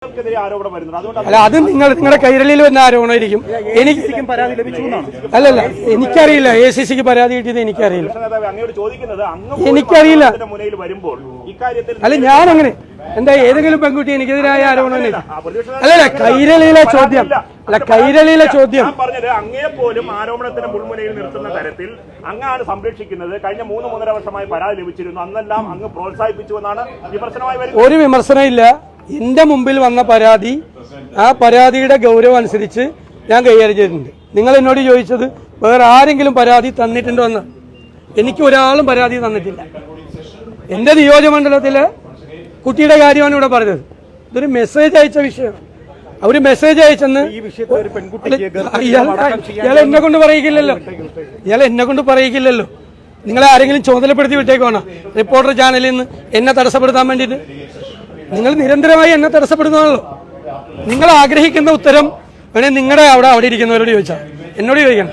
അല്ല, അത് നിങ്ങളുടെ കൈരളിയിൽ വന്ന ആരോപണമായിരിക്കും. അല്ലല്ല, എനിക്കറിയില്ല. ACCക്ക് പരാതി കിട്ടിയത് എനിക്കറിയില്ല. അല്ല, ഞാനങ്ങനെ എന്താ ഏതെങ്കിലും പെൺകുട്ടി എനിക്കെതിരായ ആരോപണം അല്ലല്ല. കൈരളിയിലെ ചോദ്യം പറഞ്ഞത് അങ്ങേ പോലും ആരോപണത്തിന് മുൾമുനയിൽ നിർത്തുന്ന തരത്തിൽ അങ്ങാണ് സംരക്ഷിക്കുന്നത്. കഴിഞ്ഞ 3-3.5 വർഷമായി പരാതി ലഭിച്ചിരുന്നു. അന്നെല്ലാം അങ്ങ് പ്രോത്സാഹിപ്പിച്ചുവെന്നാണ് വിമർശനമായി വരുന്നത്. ഒരു വിമർശനമില്ല. എന്റെ മുമ്പിൽ വന്ന പരാതി, ആ പരാതിയുടെ ഗൗരവം അനുസരിച്ച് ഞാൻ കൈകാര്യം ചെയ്തിട്ടുണ്ട്. നിങ്ങൾ എന്നോട് ചോദിച്ചത് വേറെ ആരെങ്കിലും പരാതി തന്നിട്ടുണ്ടോ എന്ന്. എനിക്ക് ഒരാളും പരാതി തന്നിട്ടില്ല. എന്റെ നിയോജകമണ്ഡലത്തിലെ കുട്ടിയുടെ കാര്യമാണ് ഇവിടെ പറഞ്ഞത്. ഇതൊരു മെസ്സേജ് അയച്ച വിഷയമാണ്. അവര് മെസ്സേജ് അയച്ചെന്ന് ഇയാൾ എന്നെ കൊണ്ട് പറയിക്കില്ലല്ലോ. നിങ്ങളെ ആരെങ്കിലും ചുമതലപ്പെടുത്തി വിട്ടേക്കാണോ റിപ്പോർട്ടർ ചാനലിൽ നിന്ന് എന്നെ തടസ്സപ്പെടുത്താൻ വേണ്ടിയിട്ട്? നിങ്ങൾ നിരന്തരമായി എന്നെ തടസ്സപ്പെടുന്നതാണല്ലോ. നിങ്ങൾ ആഗ്രഹിക്കുന്ന ഉത്തരം വേണേ നിങ്ങളുടെ അവിടെ ഇരിക്കുന്നവരോട് ചോദിച്ചാൽ എന്നോട് ചോദിക്കണം.